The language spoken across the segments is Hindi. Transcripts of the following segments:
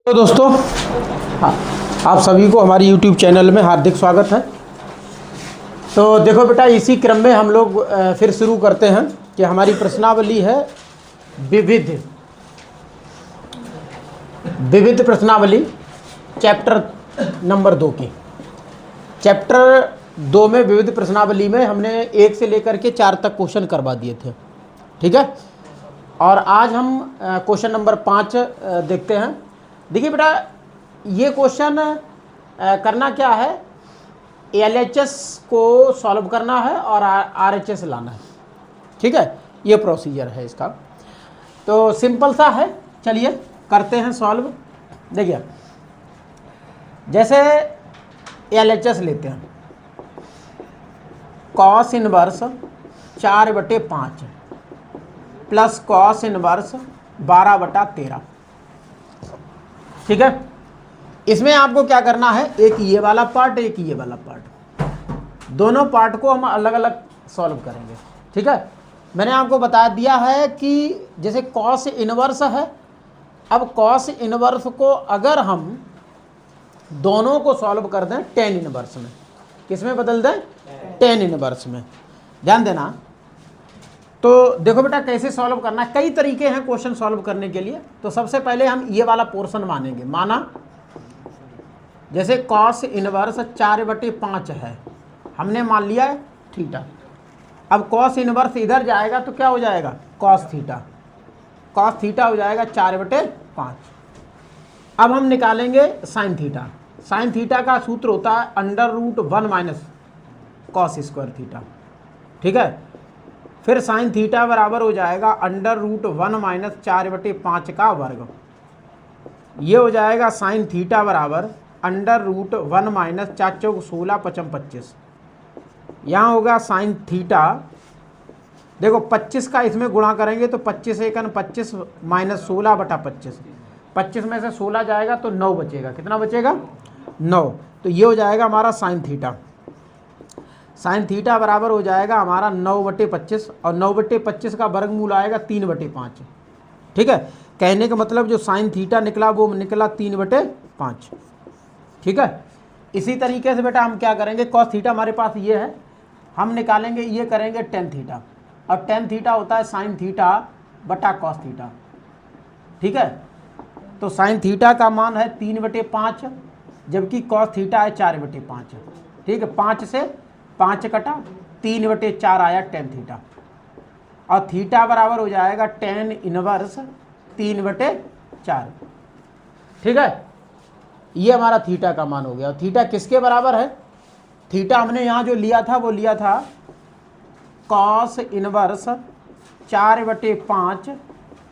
तो दोस्तों, हाँ, आप सभी को हमारी YouTube चैनल में हार्दिक स्वागत है। तो देखो बेटा, इसी क्रम में हम लोग फिर शुरू करते हैं कि हमारी प्रश्नावली है विविध प्रश्नावली चैप्टर नंबर 2 की। चैप्टर 2 में विविध प्रश्नावली में हमने 1 से लेकर के 4 तक क्वेश्चन करवा दिए थे, ठीक है। और आज हम क्वेश्चन नंबर 5 देखते हैं। देखिए बेटा, ये क्वेश्चन करना क्या है, LHS को सॉल्व करना है और RHS लाना है, ठीक है। ये प्रोसीजर है इसका, तो सिंपल सा है। चलिए करते हैं सॉल्व। देखिए, जैसे LHS लेते हैं, cos inverse 4/5 plus cos inverse 12/13, ठीक है। इसमें आपको क्या करना है, एक ये वाला पार्ट, एक ये वाला पार्ट, दोनों पार्ट को हम अलग अलग सॉल्व करेंगे, ठीक है। मैंने आपको बता दिया है कि जैसे कॉस इनवर्स है, अब कॉस इनवर्स को अगर हम दोनों को सॉल्व कर दें टेन इनवर्स में, किसमें बदल दें, टेन इनवर्स में, ध्यान देना। तो देखो बेटा, कैसे सॉल्व करना है, कई तरीके हैं क्वेश्चन सॉल्व करने के लिए। तो सबसे पहले हम ये वाला पोर्शन मानेंगे। माना जैसे कॉस इनवर्स 4/5 है, हमने मान लिया है थीटा। अब कॉस इनवर्स इधर जाएगा तो क्या हो जाएगा, कॉस थीटा। कॉस थीटा हो जाएगा 4/5। अब हम निकालेंगे साइन थीटा। साइन थीटा का सूत्र होता है √1 माइनस कॉस स्क्वायर थीटा, ठीक है। फिर साइन थीटा बराबर हो जाएगा √1 माइनस 4/5 का वर्ग। ये हो जाएगा साइन थीटा बराबर √1 माइनस 4 × 16 = 25। यहाँ होगा साइन थीटा, देखो 25 का इसमें गुणा करेंगे तो 25 × 25 माइनस 16/25, 25 में से 16 जाएगा तो 9 बचेगा। कितना बचेगा, 9। तो ये हो जाएगा हमारा साइन थीटा। साइन थीटा बराबर हो जाएगा हमारा 9/25, और 9/25 का वर्गमूल आएगा 3/5, ठीक है। कहने का मतलब जो साइन थीटा निकला वो निकला 3/5, ठीक है। इसी तरीके से बेटा हम क्या करेंगे, कॉस थीटा हमारे पास ये है, हम निकालेंगे, ये करेंगे टेन थीटा, और टेन थीटा होता है साइन थीटा बटा कॉस थीटा, ठीक है। तो साइन थीटा का मान है 3/5, जबकि कॉस थीटा है 4/5, ठीक है। 5 से 5 कटा, 3/4 आया टेन थीटा, और थीटा बराबर हो जाएगा टेन इनवर्स 3/4, ठीक है। ये हमारा थीटा का मान हो गया। और थीटा किसके बराबर है, थीटा हमने यहाँ जो लिया था वो लिया था कॉस इनवर्स 4/5,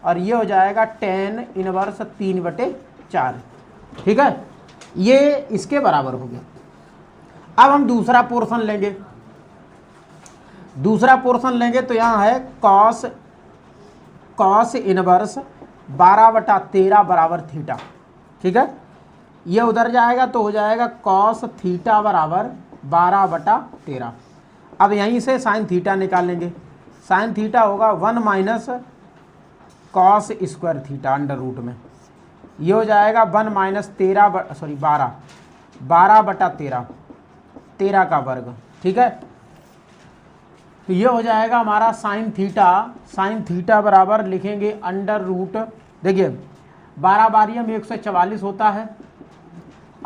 और ये हो जाएगा टेन इनवर्स 3/4, ठीक है। ये इसके बराबर हो गया। अब हम दूसरा पोर्शन लेंगे। दूसरा पोर्शन लेंगे तो यहाँ है कॉस इनवर्स 12/13 बराबर थीटा, ठीक है। ये उधर जाएगा तो हो जाएगा कॉस थीटा बराबर 12/13। अब यहीं से साइन थीटा निकालेंगे। साइन थीटा होगा 1 माइनस कॉस स्क्वायर थीटा √ में। ये हो जाएगा 1 माइनस 12/13, 13 का वर्ग, ठीक है। तो ये हो जाएगा हमारा साइन थीटा। साइन थीटा बराबर लिखेंगे √, देखिए 12 बारियों में 144 होता है,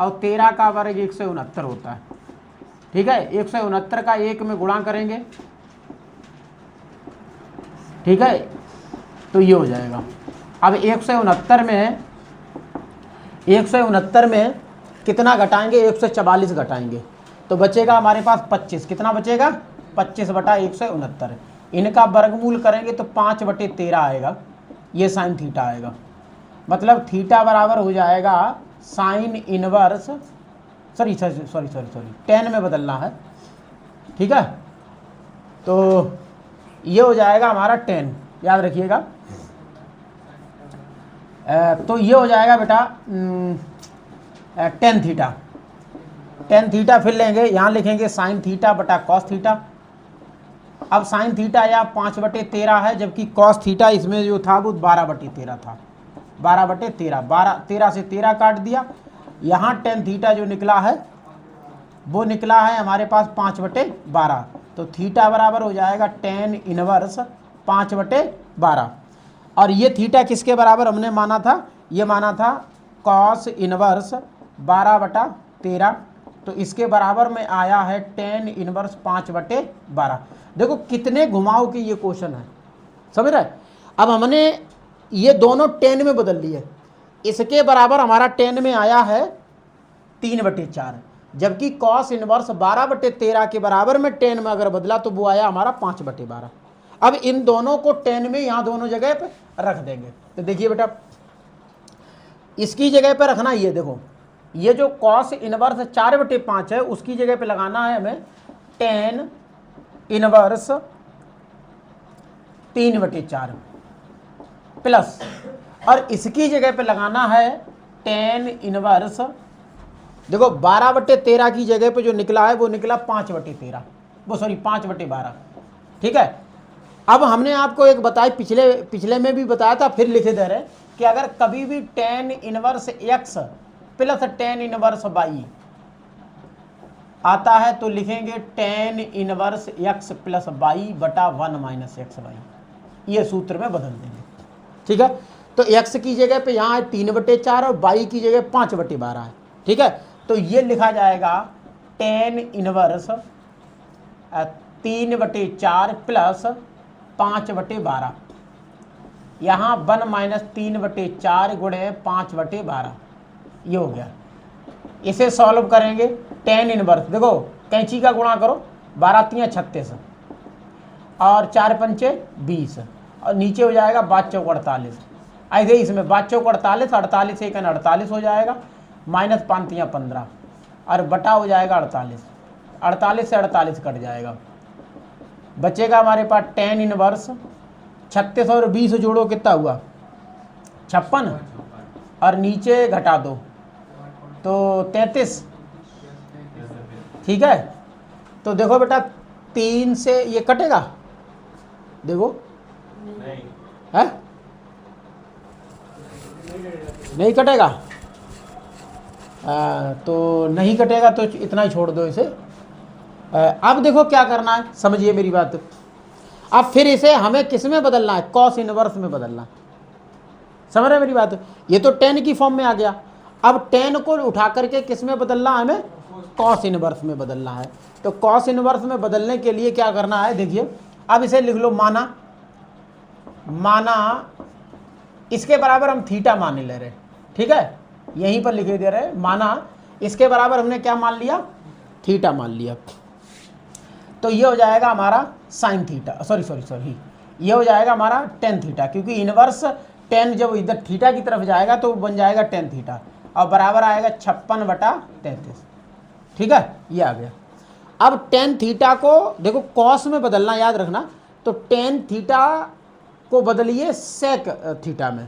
और 13 का वर्ग 169 होता है, ठीक है। 169 का 1 में गुणा करेंगे, ठीक है। तो ये हो जाएगा। अब 169 में कितना घटाएंगे, 144 घटाएंगे तो बचेगा हमारे पास 25। कितना बचेगा, 25/169। इनका वर्गमूल करेंगे तो 5/13 आएगा, ये साइन थीटा आएगा। मतलब थीटा बराबर हो जाएगा साइन इनवर्स, सॉरी 10 में बदलना है, ठीक है। तो ये हो जाएगा हमारा 10, याद रखिएगा। तो ये हो जाएगा बेटा 10 थीटा। 10 थीटा फिर लेंगे, यहाँ लिखेंगे साइन थीटा बटा कॉस थीटा। अब साइन थीटा या 5/13 है, जबकि कॉस थीटा इसमें जो था वो 12/13 था। 12/13, 13 से 13 काट दिया। यहाँ टेन थीटा जो निकला है वो निकला है हमारे पास 5/12, तो थीटा बराबर हो जाएगा टेन इनवर्स 5/12। और ये थीटा किसके बराबर हमने माना था, ये माना था कॉस इनवर्स 12/13, तो इसके बराबर में आया है टेन इनवर्स 5/12। देखो कितने घुमाव की ये क्वेश्चन है, समझ रहे। अब हमने ये दोनों टेन में बदल लिए, इसके बराबर हमारा टेन में आया है 3/4, जबकि कॉस इनवर्स 12/13 के बराबर में टेन में अगर बदला तो वो आया हमारा 5/12। अब इन दोनों को टेन में यहाँ दोनों जगह पे रख देंगे। तो देखिए बेटा, इसकी जगह पे रखना, ये देखो ये जो कॉस इनवर्स 4/5 है उसकी जगह पे लगाना है हमें टेन इनवर्स 3/4 प्लस, और इसकी जगह पे लगाना है टेन इनवर्स, देखो 12/13 की जगह पे जो निकला है वो निकला 5/13, वो सॉरी 5/12, ठीक है। अब हमने आपको एक बताई, पिछले में भी बताया था, फिर लिखे दे रहे कि अगर कभी भी tan inverse x plus tan inverse y आता है तो लिखेंगे tan inverse x plus y बटा 1 माइनस xy, ये सूत्र में बदल देंगे, ठीक है। तो x की जगह पे यहाँ है 3/4 और y की जगह 5/12 है, ठीक है। तो ये लिखा जाएगा टेन इनवर्स 3/4 प्लस 5/12, यहाँ 1 माइनस 3/4 गुणे 5/12, ये हो गया। इसे सॉल्व करेंगे टेन इनवर्स, देखो कैंची का गुणा करो, 12×3 36 और 4×5 20, और नीचे हो जाएगा 5×4 48, ऐसे ही इसमें 5×4 48, 48 1 48 हो जाएगा, माइनस 5×3 15 और बटा हो जाएगा 48, 48 से 48 कट जाएगा, बचेगा हमारे पास टेन इनवर्स 36 और 20 जोड़ो कितना हुआ 56, और नीचे घटा दो तो 33, ठीक है। तो देखो बेटा 3 से ये कटेगा, देखो है नहीं कटेगा, तो नहीं कटेगा तो इतना ही छोड़ दो इसे। अब देखो क्या करना है, समझिए मेरी बात। अब फिर इसे हमें किस में बदलना है, कॉस इनवर्स में बदलना है, समझ रहे मेरी बात। ये तो टेन की फॉर्म में आ गया, अब टेन को उठा करके किस में बदलना है, हमें कॉस इनवर्स में बदलना है। तो कॉस इनवर्स में बदलने के लिए क्या करना है, देखिए अब इसे लिख लो माना इसके बराबर हम थीटा मान ले रहे, ठीक है, यहीं पर लिखे दे रहे, माना इसके बराबर हमने क्या मान लिया, थीटा मान लिया। तो ये हो जाएगा हमारा साइन थीटा, सॉरी ये हो जाएगा हमारा टेन थीटा, क्योंकि इनवर्स टेन जब इधर थीटा की तरफ जाएगा तो बन जाएगा टेन थीटा, और बराबर आएगा 56/33, ठीक है, ये आ गया। अब टेन थीटा को देखो कॉस में बदलना, याद रखना, तो टेन थीटा को बदलिए सेक थीटा में,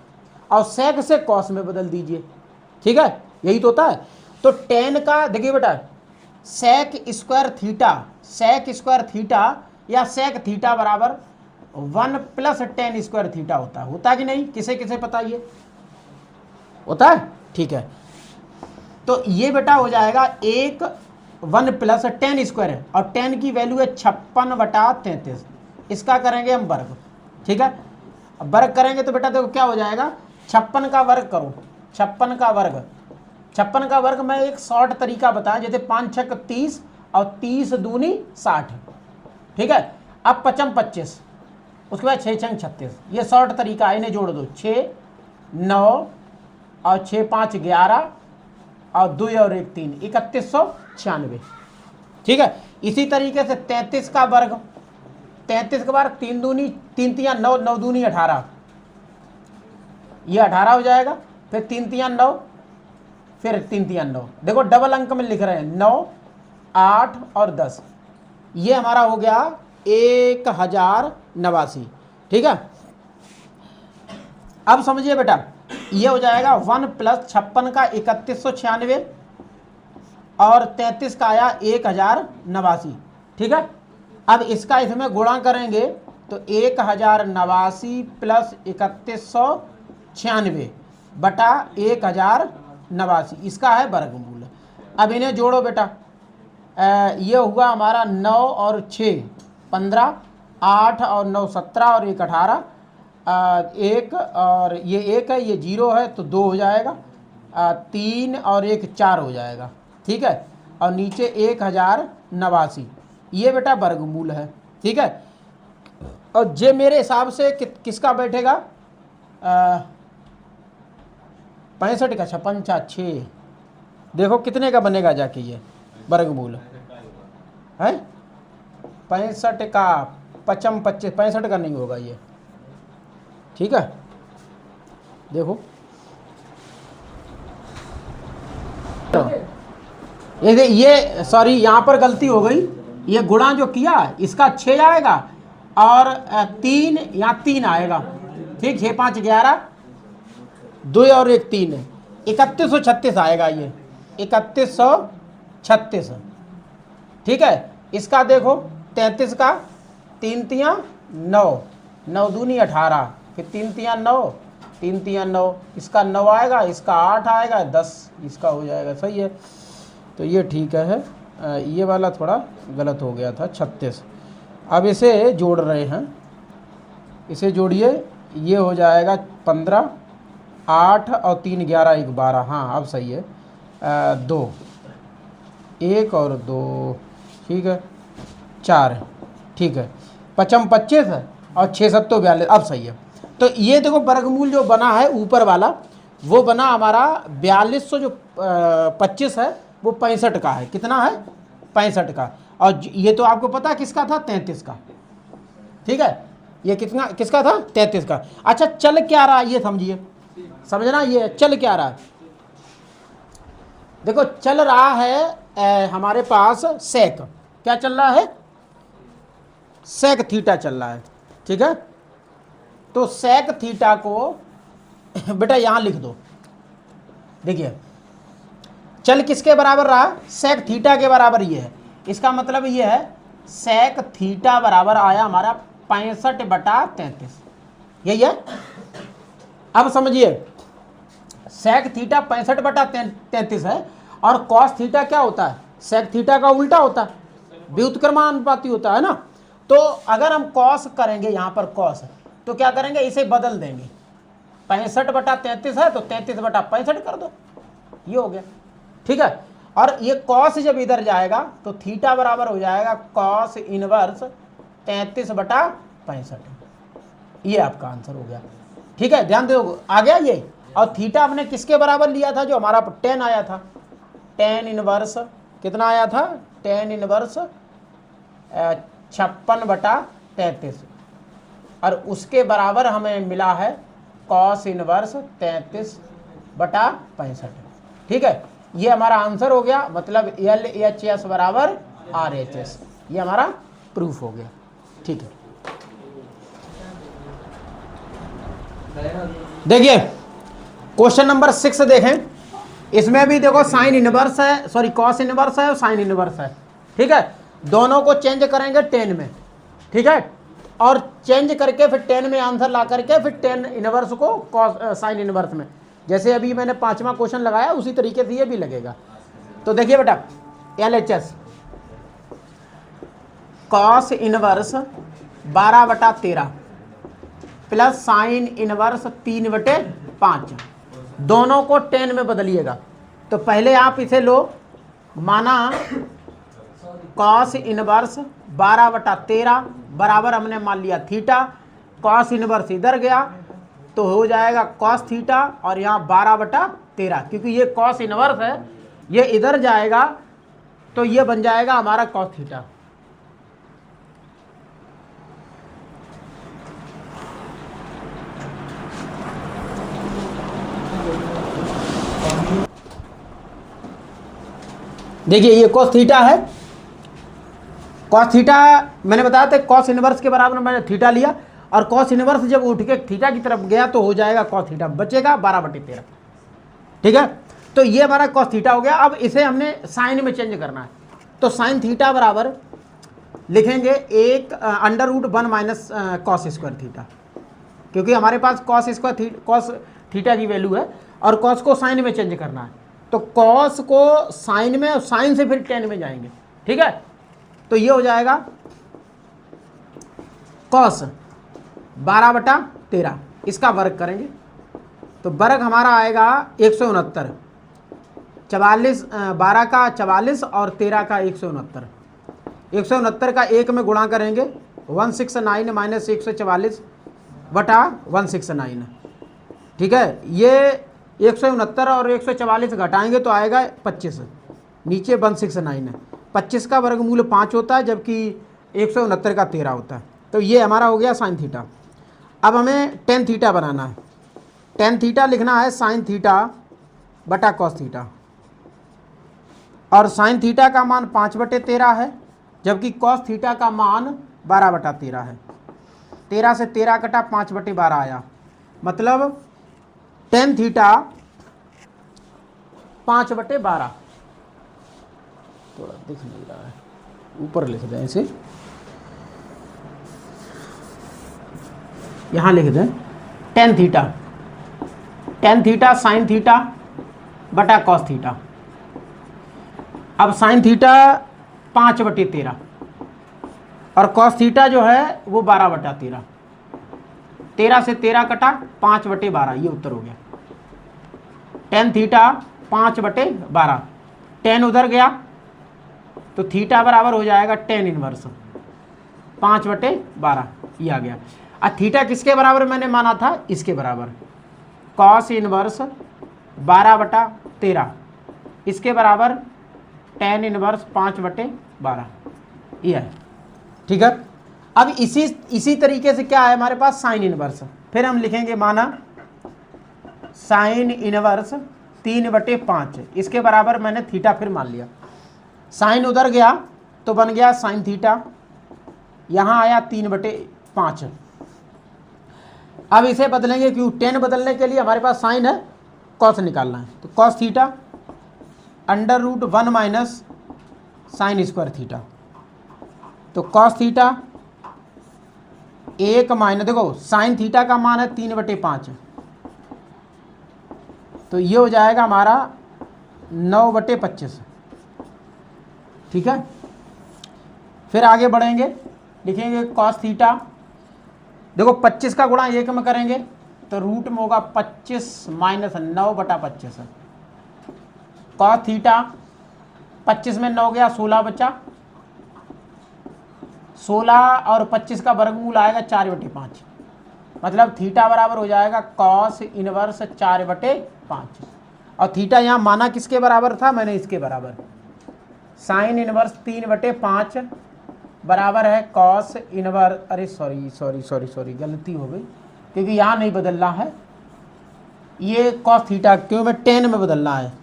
और सेक से कॉस में बदल दीजिए, ठीक है, यही तो होता है। तो टेन का देखिए बेटा सेक स्क्वायर थीटा या सेक थीटा बराबर 1 प्लस टेन स्क्वायर थीटा होता है कि नहीं, किसे किसे पता, ये होता है, ठीक है। तो ये बेटा हो जाएगा 1 प्लस टेन स्क्वायर है, और टेन की वैल्यू है 56/33, इसका करेंगे हम वर्ग, ठीक है। अब वर्ग करेंगे तो बेटा देखो क्या हो जाएगा, 56 का वर्ग करो, 56 का वर्ग मैं एक शॉर्ट तरीका बताया, जैसे 5 6 30 और 30 दूनी 60, ठीक है। अब 55 25, उसके बाद 6 6 36, ये शॉर्ट तरीका है, इन्हें जोड़ दो, 6 9 और 6 5 11 और 2 और 1 3, 3196, ठीक है। इसी तरीके से 33 का वर्ग, 33 के बाद 3 दूनी 3 3 9, 9 दूनी 18, ये 18 हो जाएगा, फिर 3 3 9, फिर 3 3 9, देखो डबल अंक में लिख रहे हैं 9 8 और 10, ये हमारा हो गया 1089, ठीक है। अब समझिए बेटा ये हो जाएगा 1 प्लस 56 का 3196 और 33 का आया 1089, ठीक है। अब इसका इसमें गुणा करेंगे तो 1089 प्लस 3196, बटा 1089, इसका है वर्गमूल। अब इन्हें जोड़ो बेटा, ये हुआ हमारा 9 और 6 15, 8 और 9 17 और 1 18, 1 और ये 1 है, ये 0 है तो 2 हो जाएगा, 3 और 1 4 हो जाएगा, ठीक है। और नीचे 1089, ये बेटा वर्गमूल है, ठीक है। और ये मेरे हिसाब से किसका बैठेगा, 65 का 56 6, देखो कितने का बनेगा जाके ये वर्गमूल है, 65 का 55 25, 65 का नहीं होगा ये, ठीक है। देखो ये सॉरी यहाँ पर गलती हो गई, ये गुणा जो किया इसका 6 आएगा और 3 यहाँ 3 आएगा, ठीक। 6 5 11, 2 और 1 3, 3136 आएगा ये, 3136, ठीक है। इसका देखो 33 का 3 तियाँ 9, 9 दूनी 18, फिर 3 तियाँ 9, 3 तियाँ 9, इसका 9 आएगा, इसका 8 आएगा, 10 इसका हो जाएगा, सही है। तो ये ठीक है, ये वाला थोड़ा गलत हो गया था 36। अब इसे जोड़ रहे हैं, इसे जोड़िए, ये हो जाएगा 15, 8 और 3 11 1 12, हाँ अब सही है, 2 1 और 2, ठीक है, 4 है, ठीक है। 55 25 है और 6 7 42, अब सही है। तो ये देखो वर्गमूल जो बना है ऊपर वाला, वो बना हमारा 4200, जो 25 है वो 65 का है, कितना है 65 का। और ये तो आपको पता किसका था, 33 का, ठीक है। ये किसका था, 33 का। अच्छा चल क्या रहा है ये समझिए, समझना, ये चल क्या रहा है, देखो चल रहा है हमारे पास सेक, क्या चल रहा है, सेक थीटा चल रहा है, ठीक है। तो सेक थीटा को बेटा यहां लिख दो, देखिए चल किसके बराबर रहा, सेक थीटा के बराबर ये है, इसका मतलब ये है सेक थीटा बराबर आया हमारा 65/33, यही है। अब समझिए सेक थीटा 65/33 है, और कॉस थीटा क्या होता है, सेक थीटा का उल्टा होता है, व्युत्क्रमानुपाती होता है ना। तो अगर हम कॉस करेंगे यहाँ पर कॉस, तो क्या करेंगे, इसे बदल देंगे, 65/33 है तो 33/65 कर दो, ये हो गया, ठीक है। और ये कॉस जब इधर जाएगा तो थीटा बराबर हो जाएगा कॉस इनवर्स 33/65, ये आपका आंसर हो गया, ठीक है। ध्यान दो, आ गया ये। और थीटा हमने किसके बराबर लिया था, जो हमारा 10 आया था, 10 इनवर्स कितना आया था, 10 इनवर्स 56/33, और उसके बराबर हमें मिला है कॉस इनवर्स 33/65, ठीक है। ये हमारा आंसर हो गया, मतलब LHS बराबर RHS, ये हमारा प्रूफ हो गया, ठीक है। देखिए क्वेश्चन नंबर 6 देखें, इसमें भी देखो साइन इनवर्स है, सॉरी कॉस इनवर्स है और साइन इनवर्स है, ठीक है। दोनों को चेंज करेंगे 10 में, ठीक है, और चेंज करके फिर 10 में आंसर ला करके फिर 10 इनवर्स को कॉस साइन इनवर्स में, जैसे अभी मैंने 5वां क्वेश्चन लगाया उसी तरीके से ये भी लगेगा। तो देखिए बेटा LHS cos inverse 12/13 plus sine inverse 3/5, दोनों को 10 में बदलिएगा। तो पहले आप इसे लो, माना कॉस इनवर्स 12/13 बराबर हमने मान लिया थीटा, कॉस इनवर्स इधर गया तो हो जाएगा कॉस थीटा, और यहाँ 12/13, क्योंकि ये कॉस इनवर्स है, ये इधर जाएगा तो ये बन जाएगा हमारा कॉस थीटा। देखिए ये कॉस थीटा है, कॉस थीटा मैंने बताया था कॉस इनवर्स के बराबर मैंने थीटा लिया, और कॉस इनवर्स जब उठ के थीटा की तरफ गया तो हो जाएगा कॉस थीटा, बचेगा 12/13, ठीक है। तो ये हमारा कॉस थीटा हो गया। अब इसे हमने साइन में चेंज करना है, तो साइन थीटा बराबर लिखेंगे 1 √1 माइनस कॉस स्क्वायर थीटा, क्योंकि हमारे पास कॉस थीटा की वैल्यू है, और कॉस को साइन में चेंज करना है। तो कॉस को साइन में और साइन से फिर टेन में जाएंगे, ठीक है। तो ये हो जाएगा कॉस 12/13, इसका वर्ग करेंगे तो वर्ग हमारा आएगा 169, 44, 12 का 44 और 13 का 169। 169 का 1 में गुणा करेंगे 169 माइनस 169/169, ठीक है। ये 169 और 144 घटाएंगे तो आएगा 25, नीचे 169 है। 25 का वर्गमूल 5 होता है, जबकि 169 का 13 होता है। तो ये हमारा हो गया साइन थीटा। अब हमें टेन थीटा बनाना है। टेन थीटा लिखना है साइन थीटा बटा कॉस थीटा, और साइन थीटा का मान 5/13 है, जबकि कॉस थीटा का मान 12/13 है। 13 से 13 कटा, 5/12 आया, मतलब टेन थीटा 5/12। थोड़ा दिख नहीं रहा है, ऊपर लिख दें इसे, यहाँ लिख दें टेन थीटा साइन थीटा बटा कॉस थीटा। अब साइन थीटा 5/13 और कॉस थीटा जो है वो 12/13। 13 से 13 कटा, 5/12, ये उत्तर हो गया। टेन थीटा 5/12, टेन उधर गया तो थीटा बराबर हो जाएगा टेन इनवर्स 5/12, ये आ गया। अब थीटा किसके बराबर मैंने माना था, इसके बराबर, कॉस इनवर्स 12/13, इसके बराबर टेन इनवर्स 5/12, ये है, ठीक है। अब इसी तरीके से क्या है हमारे पास, साइन इनवर्स। फिर हम लिखेंगे माना साइन इनवर्स 3/5, इसके बराबर मैंने थीटा फिर मान लिया। साइन उधर गया तो बन गया साइन थीटा, यहाँ आया 3/5। अब इसे बदलेंगे, क्यों, टेन बदलने के लिए हमारे पास साइन है, कॉस निकालना है। तो cos theta √1 minus sine square theta. तो कॉस थीटा 1 माइनस, देखो साइन थीटा का मान है 3/5, तो ये हो जाएगा हमारा 9/25, ठीक है। फिर आगे बढ़ेंगे, लिखेंगे कॉस थीटा, देखो 25 का गुणा 1 में करेंगे तो रूट में होगा 25 माइनस 9/25। कॉस थीटा 25 में 9 गया, 16 बचा, 16 और 25 का वर्गमूल आएगा 4/5, मतलब थीटा बराबर हो जाएगा कॉस इनवर्स 4/5। और थीटा यहाँ माना किसके बराबर था, मैंने इसके बराबर, साइन इनवर्स 3/5 बराबर है कॉस इनवर्स, अरे सॉरी गलती हो गई, क्योंकि यहाँ नहीं बदलना है, ये कॉस थीटा क्यों में टेन में बदलना है,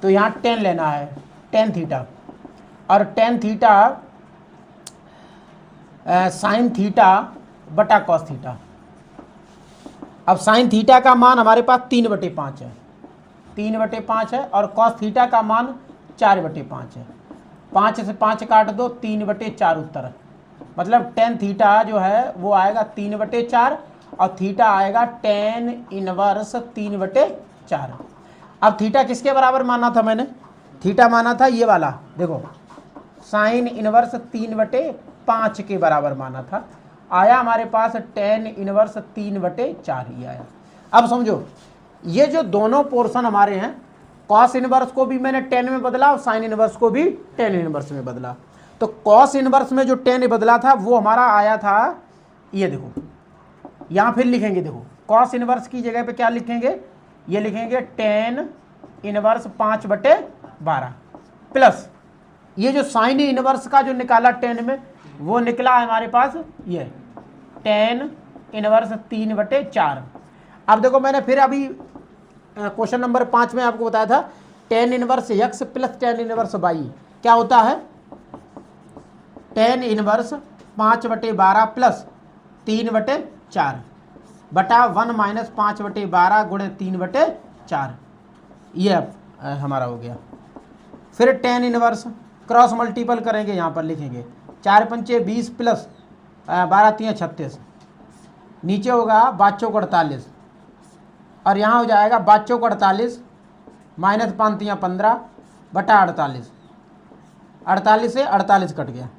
तो यहाँ टेन लेना है, टेन थीटा, और टेन थीटा साइन थीटा बटा कॉस थीटा। अब साइन थीटा का मान हमारे पास 3/5 है, 3/5 है, और कॉस थीटा का मान 4/5 है। 5 से 5 काट दो, 3/4 उत्तर, मतलब टेन थीटा जो है वो आएगा 3/4 और थीटा आएगा टेन इनवर्स 3/4। अब थीटा किसके बराबर माना था मैंने, थीटा माना था ये वाला, देखो साइन इनवर्स 3/5 के बराबर माना था, आया हमारे पास टेन इनवर्स 3/4 ही आया। अब समझो ये जो दोनों पोर्शन हमारे हैं, कॉस इनवर्स को भी मैंने 10 में बदला और साइन इनवर्स को भी 10 इनवर्स में बदला। तो कॉस इनवर्स में जो 10 बदला था वो हमारा आया था, ये देखो यहाँ फिर लिखेंगे, देखो कॉस इनवर्स की जगह पे क्या लिखेंगे, ये लिखेंगे 10 इनवर्स 5/12 प्लस ये जो साइन इनवर्स का जो निकाला 10 में, वो निकला हमारे पास ये 10 इनवर्स 3/4। अब देखो मैंने फिर अभी क्वेश्चन नंबर 5 में आपको बताया था 10 inverse x plus 10 inverse y क्या होता है, 10 इनवर्स 5/12 प्लस 3/4 बटा 1 माइनस 5/12 गुणे 3/4, ये हमारा हो गया। फिर 10 इनवर्स क्रॉस मल्टीपल करेंगे, यहाँ पर लिखेंगे 4 पंचे 20 प्लस 12 3 36, नीचे होगा 5 चौक 48, और यहाँ हो जाएगा 5 चौक 48 माइनस 5 तियाँ 15 बटा 48, 48 से 48 कट गया,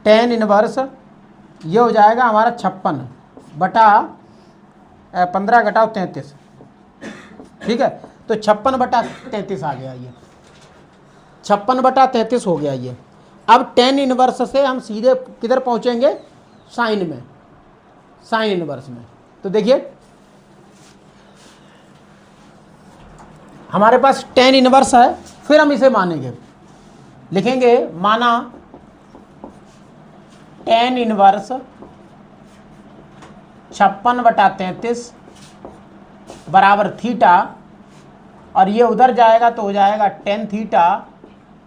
tan इनवर्स ये हो जाएगा हमारा 56 बटा 15 घटाओ 33, ठीक है। तो 56 बटा 33 आ गया, ये 56 बटा 33 हो गया ये। अब tan इनवर्स से हम सीधे किधर पहुंचेंगे, साइन में, साइन इनवर्स में। तो देखिए हमारे पास tan इनवर्स है, फिर हम इसे मानेंगे, लिखेंगे माना tan इनवर्स 56 बटा 33 बराबर थीटा, और ये उधर जाएगा तो हो जाएगा tan थीटा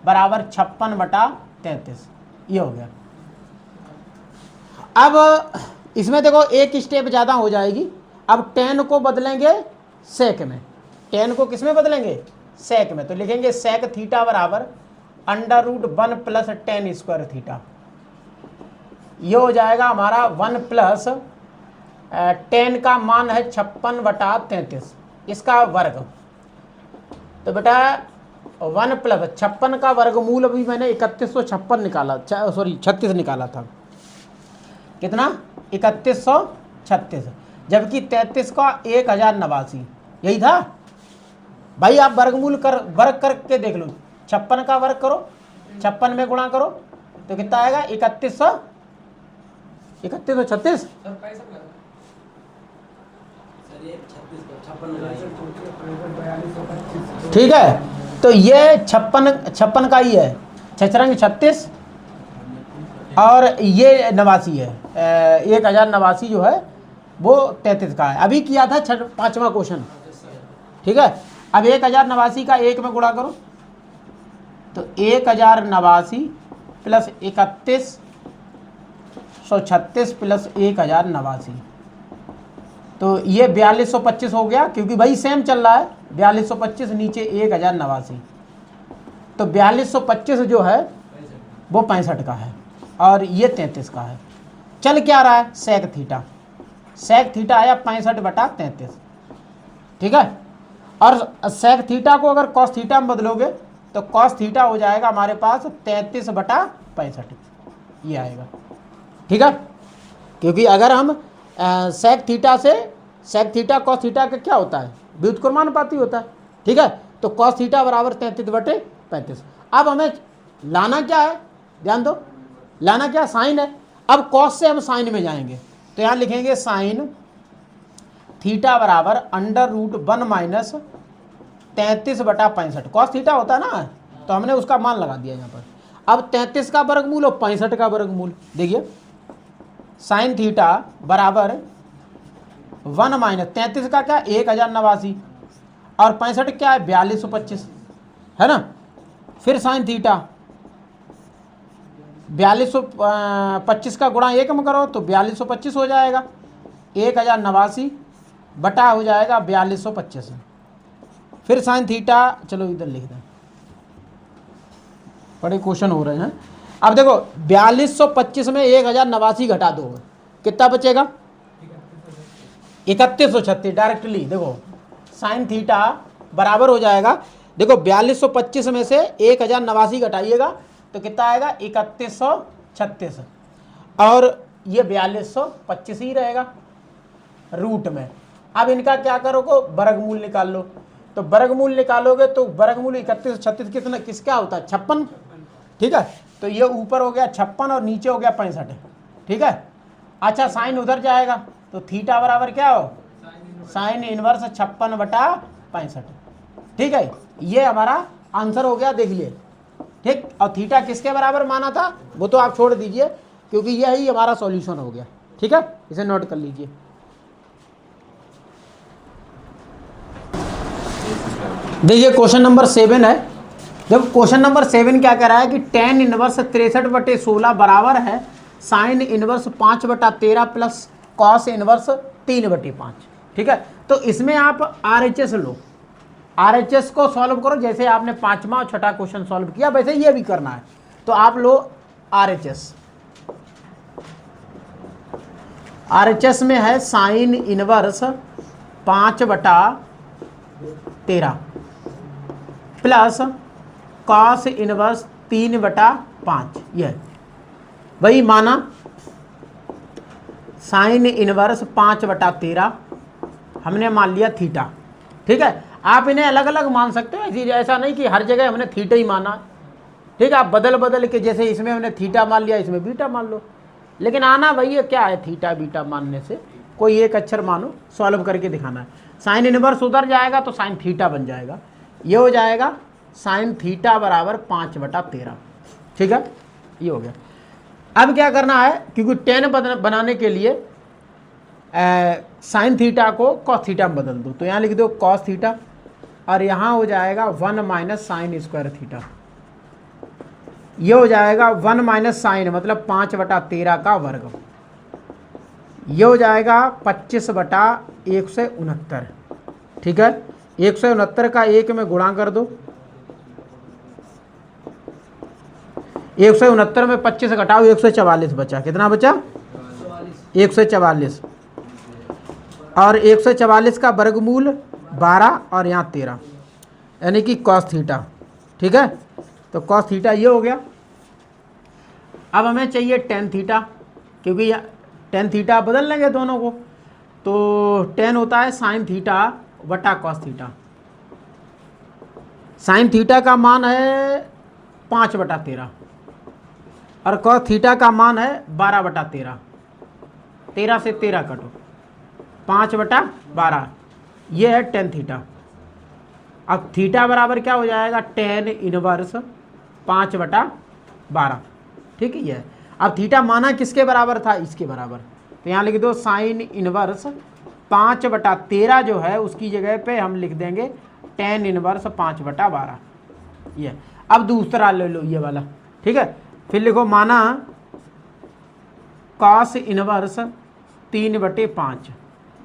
बराबर 56 बटा 33, ये हो गया। अब इसमें देखो एक स्टेप ज़्यादा हो जाएगी, अब tan को बदलेंगे सेक में, tan को किस में बदलेंगे, सेक में। तो लिखेंगे सेक थीटा बराबर √1 प्लस tan स्क्वायर थीटा, ये हो जाएगा हमारा 1 प्लस tan का मान है 56 बटा 33, इसका वर्ग। तो बेटा 1 प्लस 56 का वर्गमूल अभी मैंने 3156 निकाला, सॉरी 36 निकाला था, कितना 3136, जबकि 33 का 1089, यही था भाई। आप वर्गमूल वर्ग करके देख लो, 56 का वर्ग करो, 56 में गुणा करो तो कितना आएगा 3136। ठीक है, तो ये 56 का ही है, 6 36 और ये 89 है, 1089 जो है वो 33 का है। अभी किया था 5वां क्वेश्चन, ठीक है। अब 1089 का 1 में गुणा करो तो 1089 प्लस 3136 प्लस 1089, तो ये 4225 हो गया, क्योंकि भाई सेम चल रहा है, 4225 नीचे 1089, तो 4225 जो है वो 65 का है और ये 33 का है। चल क्या रहा है, सेक थीटा, सेक थीटा आया 65 बटा 33, ठीक है। और सेक थीटा को अगर कॉस थीटा में बदलोगे तो कॉस थीटा हो जाएगा हमारे पास 33 बटा 65, ये आएगा, ठीक है। क्योंकि अगर हम सेक थीटा से, सेक थीटा कॉस थीटा का क्या होता है, व्युत्क्रमानुपाती होता है, ठीक है। तो कॉस थीटा बराबर 33 बटे 35। अब हमें लाना क्या है, ध्यान दो, लाना क्या, साइन है। अब कॉस से हम साइन में जाएंगे, तो यहाँ लिखेंगे साइन थीटा बराबर √1 माइनस 33 बटा 65, कॉस थीटा होता है ना, तो हमने उसका मान लगा दिया यहाँ पर। अब 33 का वर्गमूल और 65 का वर्गमूल, देखिए साइन थीटा बराबर 1 माइनस 33 का क्या 1089 और 65 क्या है 4225, है ना। फिर साइन थीटा 4225 का गुणा 1 में करो तो 4225 हो जाएगा, 1089 बटा हो जाएगा 4225। फिर साइन थीटा, चलो इधर लिख दें, बड़े क्वेश्चन हो रहे हैं। अब देखो 4225 में 1089 घटा दो, कितना बचेगा 3136। डायरेक्टली देखो साइन थीटा बराबर हो जाएगा, देखो 4225 में से 1089 घटाइएगा तो कितना आएगा 3136, और ये 4225 ही रहेगा रूट में। अब इनका क्या करोगे, वर्गमूल निकाल लो, तो वर्गमूल निकालोगे तो वर्गमूल 3136 कितना किसका होता है 56, ठीक है। तो ये ऊपर हो गया 56 और नीचे हो गया 65, ठीक है। अच्छा साइन उधर जाएगा तो थीटा बराबर क्या हो, साइन इनवर्स 56 बटा 65, ठीक है। ये हमारा आंसर हो गया, देख लिए, ठीक। और थीटा किसके बराबर माना था वो तो आप छोड़ दीजिए, क्योंकि यही हमारा सॉल्यूशन हो गया, ठीक है। इसे नोट कर लीजिए। देखिए क्वेश्चन नंबर 7 है। जब क्वेश्चन नंबर 7 क्या कह रहा है कि tan इनवर्स 63/16 बराबर है sine inverse 5/13 plus cos inverse 3/5, ठीक है। तो इसमें आप RHS लो, RHS को सॉल्व करो, जैसे आपने 5वां और 6ठा क्वेश्चन सॉल्व किया वैसे ये भी करना है। तो आप लो RHS, RHS में है sine inverse 5/13 plus cos inverse 3/5। यह वही माना साइन इनवर्स 5/13 हमने मान लिया थीटा। ठीक है, आप इन्हें अलग अलग मान सकते हो, ऐसा नहीं कि हर जगह हमने थीटा ही माना। ठीक है, आप बदल बदल के, जैसे इसमें हमने थीटा मान लिया, इसमें बीटा मान लो, लेकिन आना वही है, क्या है थीटा बीटा मानने से कोई एक अक्षर मानो, सॉल्व करके दिखाना है। साइन इनवर्स उधर जाएगा तो साइन थीटा बन जाएगा, ये हो जाएगा साइन थीटा बराबर 5/13। ठीक है, ये हो गया। अब क्या करना है, क्योंकि टेन बनाने के लिए साइन थीटा को कॉस थीटा में बदल दो, तो यहाँ लिख दो कॉस थीटा और यहाँ हो जाएगा 1 माइनस साइन स्क्वायर थीटा। ये हो जाएगा 1 माइनस साइन मतलब 5/13 का वर्ग। ये हो जाएगा 25/169। ठीक है, 169 का 1 में गुणा कर दो। 169 में 25 घटाओ, 144 बचा। कितना बचा? 144। और 144 का वर्गमूल 12 और यहाँ 13, यानी कि कॉस थीटा। ठीक है, तो कॉस थीटा ये हो गया। अब हमें चाहिए टेन थीटा, क्योंकि टेन थीटा बदल लेंगे दोनों को, तो टेन होता है साइन थीटा बटा कॉस थीटा। साइन थीटा का मान है 5/13 और कॉस थीटा का मान है 12/13। 13 से 13 कटो, 5/12, ये है टेन थीटा। अब थीटा बराबर क्या हो जाएगा? Tan inverse 5/12। ठीक है, ये अब थीटा माना किसके बराबर था? इसके बराबर, तो यहाँ लिख दो साइन इनवर्स 5/13 जो है उसकी जगह पे हम लिख देंगे टेन इनवर्स 5/12। ये अब दूसरा ले लो, ये वाला। ठीक है, फिर लिखो माना कॉस इनवर्स 3/5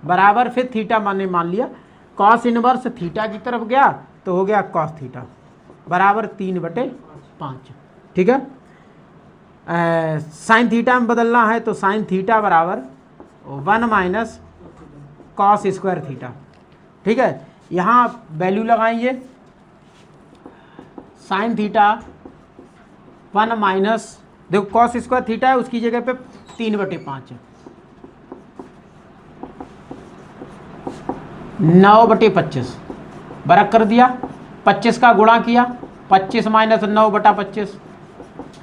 बराबर, फिर थीटा मान लिया, कॉस इनवर्स थीटा की तरफ गया तो हो गया कॉस थीटा बराबर 3/5। ठीक है, साइन थीटा में बदलना है तो साइन थीटा बराबर 1 माइनस कॉस स्क्वायर थीटा। ठीक है, यहाँ वैल्यू लगाएंगे, साइन थीटा 1 माइनस, देखो कॉस स्क्वायर थीटा है उसकी जगह पे 3/5 है, 9/25 बरक कर दिया, 25 का गुणा किया, 25 माइनस 9/25,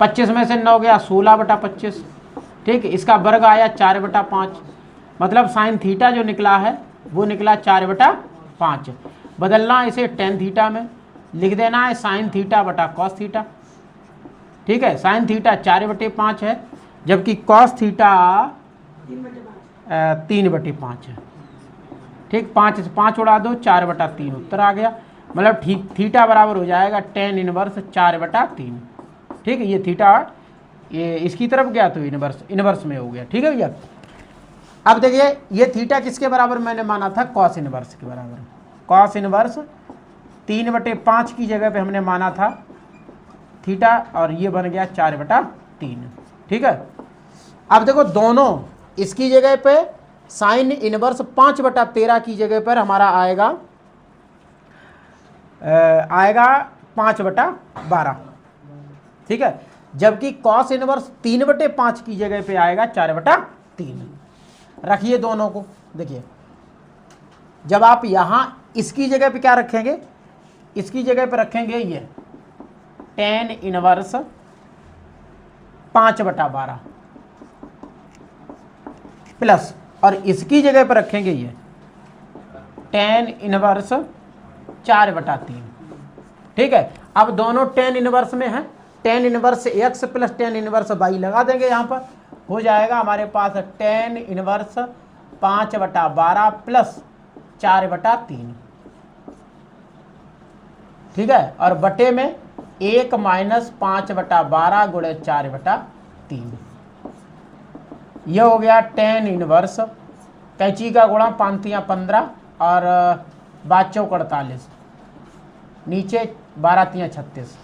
25 में से 9 गया 16/25। ठीक, इसका वर्ग आया 4/5, मतलब साइन थीटा जो निकला है वो निकला 4/5। बदलना इसे टेन थीटा में, लिख देना है साइन थीटा बटा कॉस थीटा। ठीक है, साइन थीटा 4/5 है जबकि कॉस थीटा 3/5 है। ठीक, 5 से 5 उड़ा दो, 4/3 उत्तर आ गया, मतलब थीटा बराबर हो जाएगा टेन इनवर्स 4/3। ठीक है, ये थीटा ये इसकी तरफ गया तो इनवर्स में हो गया। ठीक है भैया, अब देखिए ये थीटा किसके बराबर मैंने माना था? कॉस इनवर्स के बराबर। कॉस इनवर्स 3/5 की जगह पे हमने माना था थीटा और ये बन गया 4/3। ठीक है, अब देखो दोनों इसकी जगह पे साइन इनवर्स 5/13 की जगह पर हमारा आएगा 5/12। ठीक है, जबकि कॉस इनवर्स 3/5 की जगह पे आएगा 4/3। रखिए दोनों को, देखिए जब आप यहां इसकी जगह पे क्या रखेंगे? इसकी जगह पे रखेंगे ये टेन इनवर्स 5/12 प्लस, और इसकी जगह पर रखेंगे ये टेन इनवर्स 4/3। ठीक है, अब दोनों टेन इनवर्स में है, tan inverse x plus tan inverse y लगा देंगे, यहाँ पर हो जाएगा हमारे पास टेन इनवर्स 5/12 प्लस 4/3। ठीक है, और बटे में 1 माइनस 5/12 गुणे 4/3। यह हो गया टेन इनवर्स, कैंची का गुणा 5 15 और 5 चौक 48, नीचे 12 36।